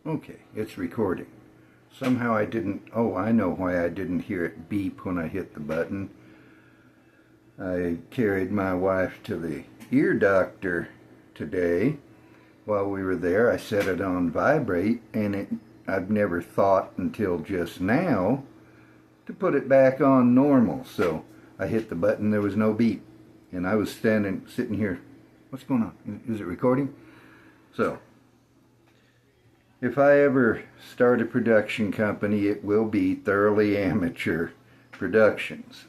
Okay, it's recording. Somehow I didn't, oh, I know why I didn't hear it beep when I hit the button. I carried my wife to the ear doctor today. While we were there, I set it on vibrate, and I've never thought until just now to put it back on normal. So I hit the button, there was no beep. And I was sitting here, what's going on? Is it recording? So, if I ever start a production company, it will be Thoroughly Amateur Productions.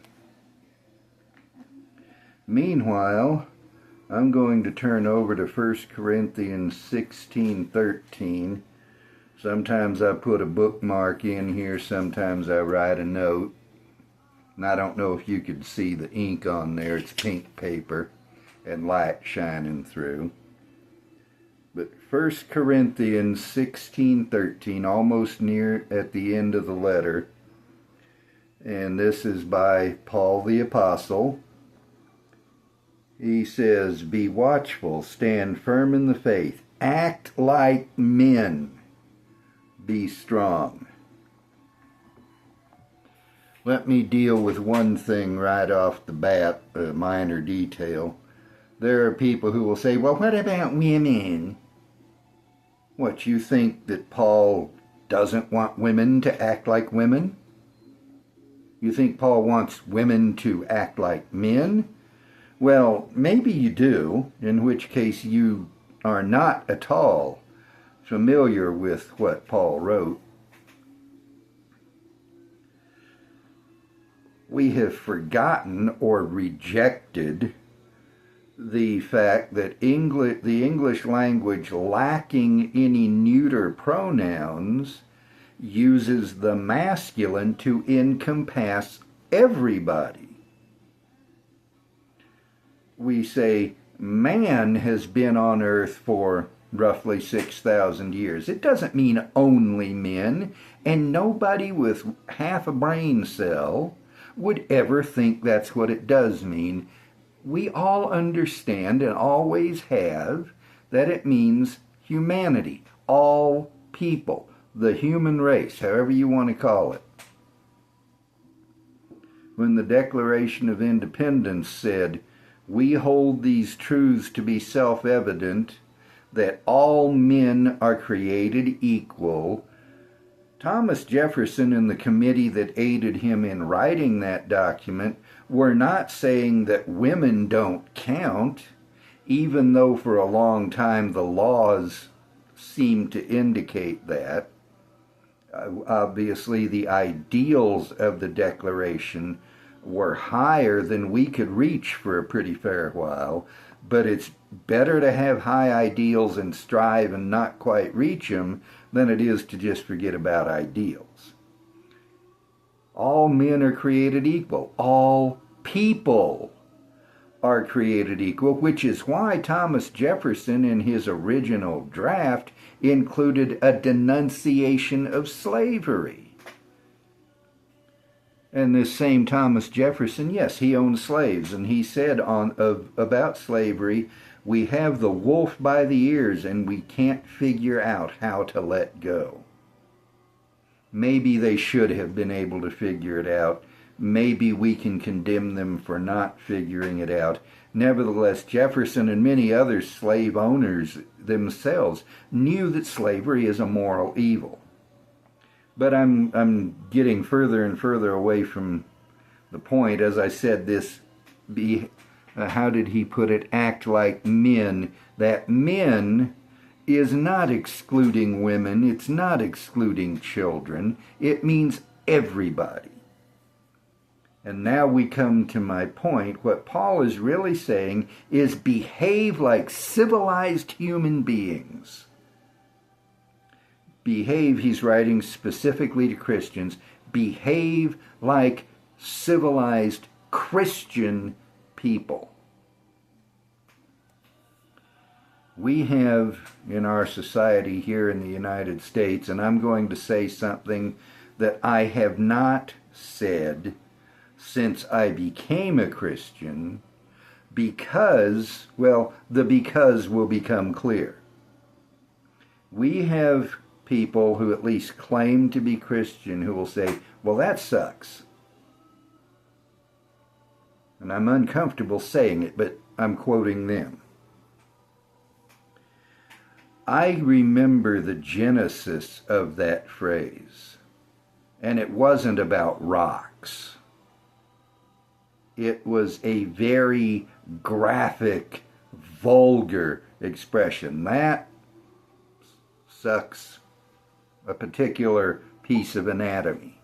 Meanwhile, I'm going to turn over to 1 Corinthians 16:13. Sometimes I put a bookmark in here, sometimes I write a note. And I don't know if you could see the ink on there. It's pink paper and light shining through. But 1 Corinthians 16:13, almost near at the end of the letter, and this is by Paul the Apostle. He says, "Be watchful, stand firm in the faith, act like men, be strong." Let me deal with one thing right off the bat, a minor detail. There are people who will say, well, what about women? What, you think that Paul doesn't want women to act like women? You think Paul wants women to act like men? Well, maybe you do, in which case you are not at all familiar with what Paul wrote. We have forgotten or rejected the fact that the English language, lacking any neuter pronouns, uses the masculine to encompass everybody. We say man has been on earth for roughly 6,000 years. It doesn't mean only men, and nobody with half a brain cell would ever think that's what it does mean. We all understand and always have that it means humanity, all people, the human race, however you want to call it. When the Declaration of Independence said, "We hold these truths to be self-evident, that all men are created equal," Thomas Jefferson and the committee that aided him in writing that document were not saying that women don't count, even though for a long time the laws seemed to indicate that. Obviously, the ideals of the Declaration were higher than we could reach for a pretty fair while, but it's better to have high ideals and strive and not quite reach them than it is to just forget about ideals. All men are created equal. All people are created equal, which is why Thomas Jefferson in his original draft included a denunciation of slavery. And this same Thomas Jefferson, yes, he owned slaves, and he said about slavery, "We have the wolf by the ears and we can't figure out how to let go." Maybe they should have been able to figure it out. Maybe we can condemn them for not figuring it out. Nevertheless, Jefferson and many other slave owners themselves knew that slavery is a moral evil. But I'm getting further and further away from the point. As I said, how did he put it? Act like men. That men is not excluding women. It's not excluding children. It means everybody. And now we come to my point. What Paul is really saying is behave like civilized human beings. Behave, he's writing specifically to Christians, behave like civilized Christian people. We have in our society here in the United States, and I'm going to say something that I have not said since I became a Christian, because will become clear. We have people who at least claim to be Christian who will say, well, that sucks. And I'm uncomfortable saying it, but I'm quoting them. I remember the genesis of that phrase, and it wasn't about rocks. It was a very graphic, vulgar expression. That sucks a particular piece of anatomy.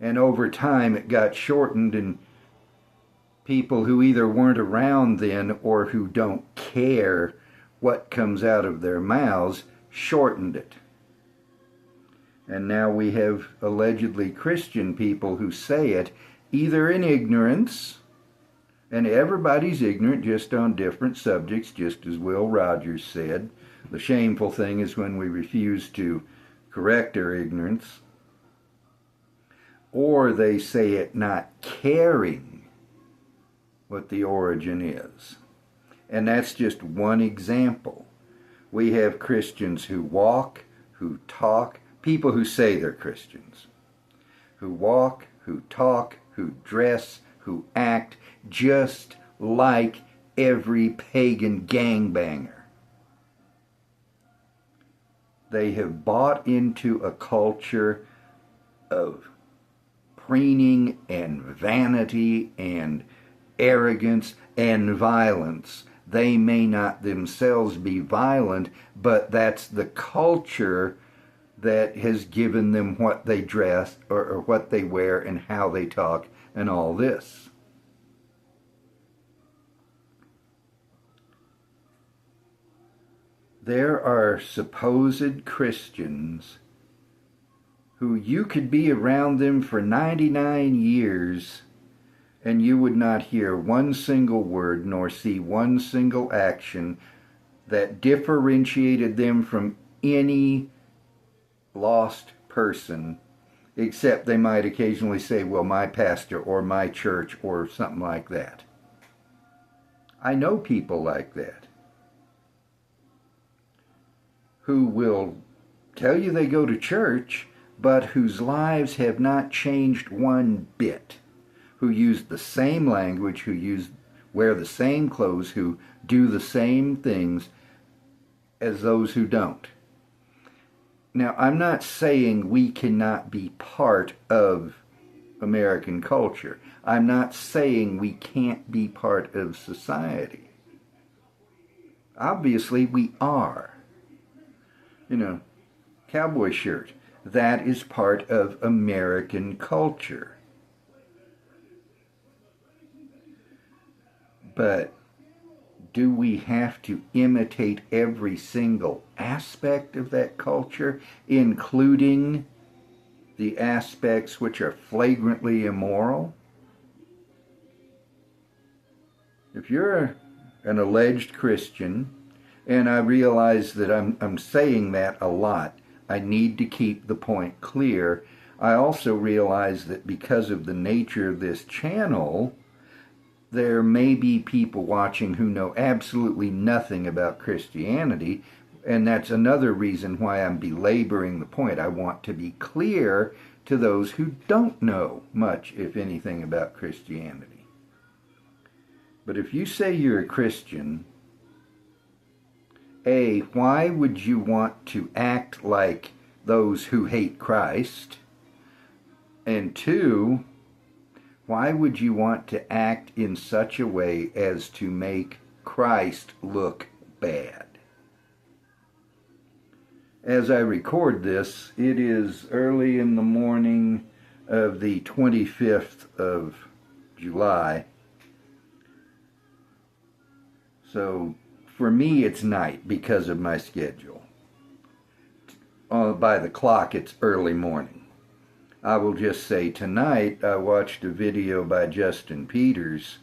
And over time it got shortened, and people who either weren't around then or who don't care what comes out of their mouths shortened it. And now we have allegedly Christian people who say it either in ignorance, and everybody's ignorant just on different subjects, just as Will Rogers said. The shameful thing is when we refuse to correct our ignorance. Or they say it not caring what the origin is. And that's just one example. We have Christians who walk, who talk, people who say they're Christians, who walk, who talk, who dress, who act just like every pagan gangbanger. They have bought into a culture of preening and vanity and arrogance and violence. They may not themselves be violent, but that's the culture that has given them what they dress or what they wear and how they talk and all this. There are supposed Christians who you could be around them for 99 years and you would not hear one single word nor see one single action that differentiated them from any lost person, except they might occasionally say, well, my pastor or my church or something like that. I know people like that who will tell you they go to church, but whose lives have not changed one bit, who use the same language, who wear the same clothes, who do the same things as those who don't. Now, I'm not saying we cannot be part of American culture. I'm not saying we can't be part of society. Obviously, we are. Cowboy shirt. That is part of American culture. But do we have to imitate every single aspect of that culture, including the aspects which are flagrantly immoral? If you're an alleged Christian, and I realize that I'm saying that a lot, I need to keep the point clear. I also realize that because of the nature of this channel, there may be people watching who know absolutely nothing about Christianity, and that's another reason why I'm belaboring the point. I want to be clear to those who don't know much, if anything, about Christianity. But if you say you're a Christian, A, why would you want to act like those who hate Christ? And two, why would you want to act in such a way as to make Christ look bad? As I record this, it is early in the morning of the 25th of July. So for me, it's night because of my schedule. By the clock, it's early morning. I will just say tonight I watched a video by Justin Peters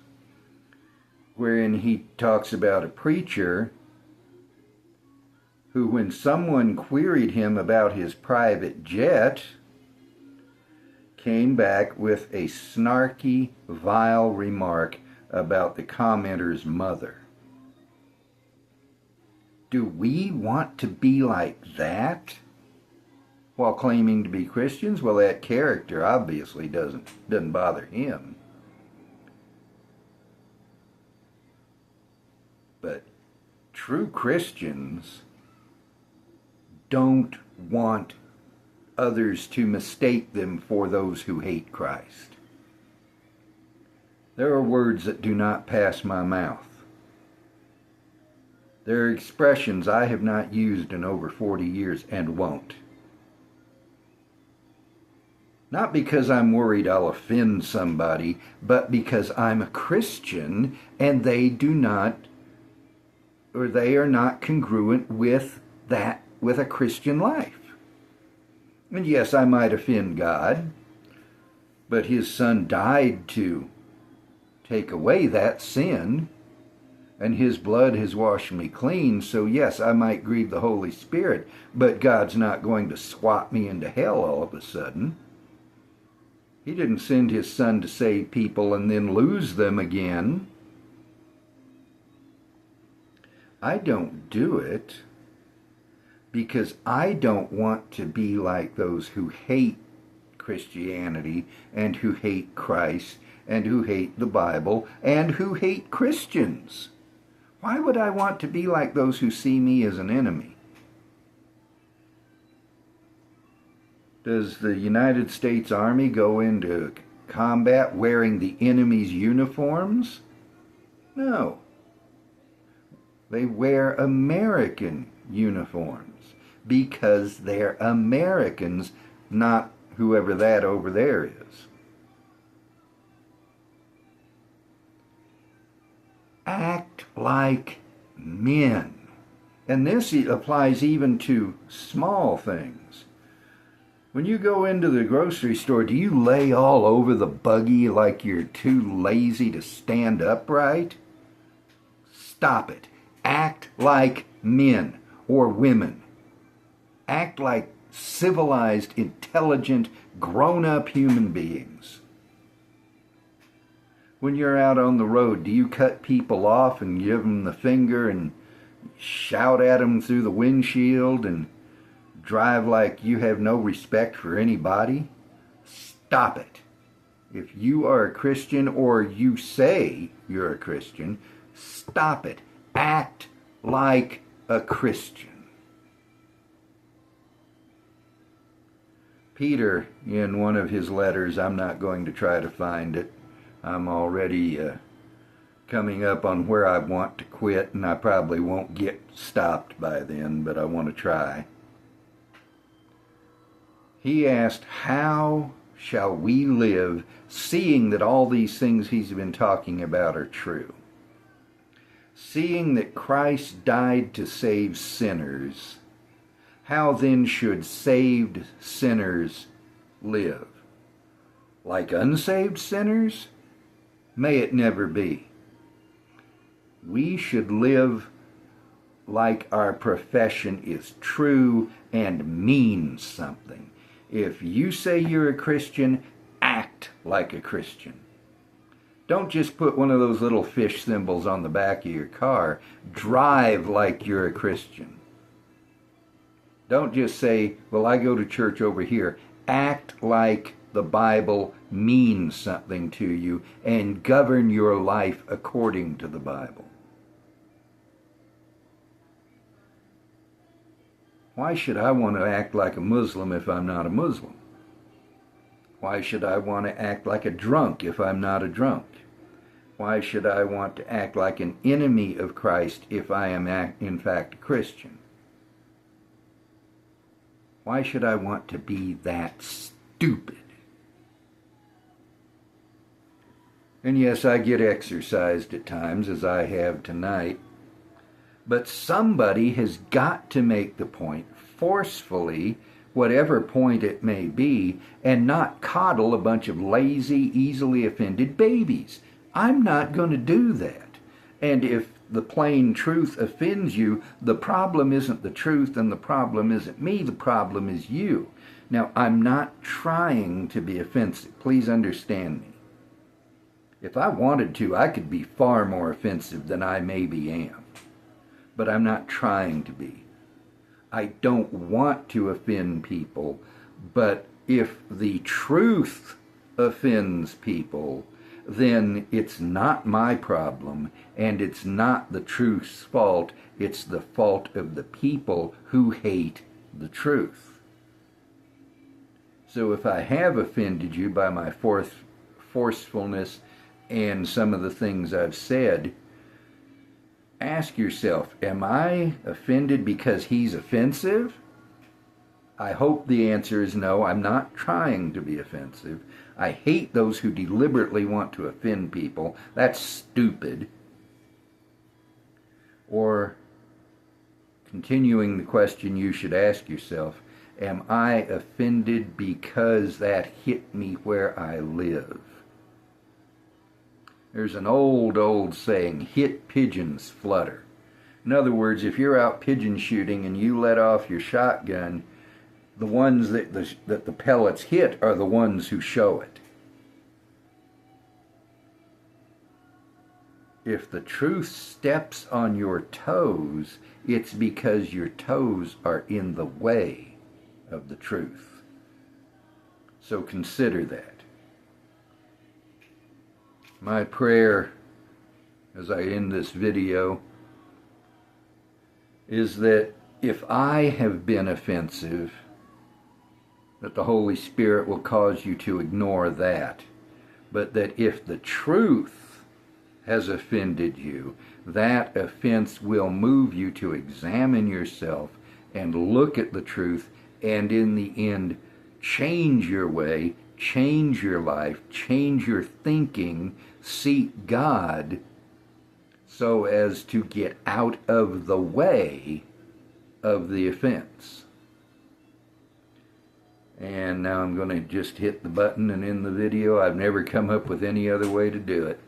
wherein he talks about a preacher who, when someone queried him about his private jet, came back with a snarky, vile remark about the commenter's mother. Do we want to be like that while claiming to be Christians? Well, that character obviously doesn't bother him. But true Christians don't want others to mistake them for those who hate Christ. There are words that do not pass my mouth. There are expressions I have not used in over 40 years and won't. Not because I'm worried I'll offend somebody, but because I'm a Christian and they do not, or they are not congruent with that, with a Christian life. And yes, I might offend God, but His Son died to take away that sin, and His blood has washed me clean. So yes, I might grieve the Holy Spirit, but God's not going to swat me into hell all of a sudden. He didn't send His Son to save people and then lose them again. I don't do it because I don't want to be like those who hate Christianity and who hate Christ and who hate the Bible and who hate Christians. Why would I want to be like those who see me as an enemy? Does the United States Army go into combat wearing the enemy's uniforms? No. They wear American uniforms because they're Americans, not whoever that over there is. Act like men. And this applies even to small things. When you go into the grocery store, do you lay all over the buggy like you're too lazy to stand upright? Stop it. Act like men or women. Act like civilized, intelligent, grown-up human beings. When you're out on the road, do you cut people off and give them the finger and shout at them through the windshield and drive like you have no respect for anybody? Stop it. If you are a Christian or you say you're a Christian, stop it. Act like a Christian. Peter, in one of his letters, I'm not going to try to find it. I'm already coming up on where I want to quit, and I probably won't get stopped by then, but I want to try. He asked, how shall we live seeing that all these things he's been talking about are true? Seeing that Christ died to save sinners, how then should saved sinners live? Like unsaved sinners? May it never be. We should live like our profession is true and means something. If you say you're a Christian, act like a Christian. Don't just put one of those little fish symbols on the back of your car. Drive like you're a Christian. Don't just say, well, I go to church over here. Act like the Bible means something to you and govern your life according to the Bible. Why should I want to act like a Muslim if I'm not a Muslim? Why should I want to act like a drunk if I'm not a drunk? Why should I want to act like an enemy of Christ if I am in fact a Christian? Why should I want to be that stupid? And yes, I get exercised at times, as I have tonight. But somebody has got to make the point forcefully, whatever point it may be, and not coddle a bunch of lazy, easily offended babies. I'm not going to do that. And if the plain truth offends you, the problem isn't the truth and the problem isn't me, the problem is you. Now, I'm not trying to be offensive. Please understand me. If I wanted to, I could be far more offensive than I maybe am. but I'm not trying to be. I don't want to offend people, but if the truth offends people, then it's not my problem, and it's not the truth's fault. It's the fault of the people who hate the truth. So if I have offended you by my forcefulness and some of the things I've said, ask yourself, am I offended because he's offensive? I hope the answer is no. I'm not trying to be offensive. I hate those who deliberately want to offend people. That's stupid. Or, continuing the question you should ask yourself, am I offended because that hit me where I live? There's an old saying, hit pigeons flutter. In other words, if you're out pigeon shooting and you let off your shotgun, the ones that the pellets hit are the ones who show it. If the truth steps on your toes, it's because your toes are in the way of the truth. So consider that. My prayer as I end this video is that if I have been offensive, that the Holy Spirit will cause you to ignore that. But that if the truth has offended you, that offense will move you to examine yourself and look at the truth, and in the end, change your way, change your life, change your thinking, seek God, so as to get out of the way of the offense. And now I'm going to just hit the button and end the video. I've never come up with any other way to do it.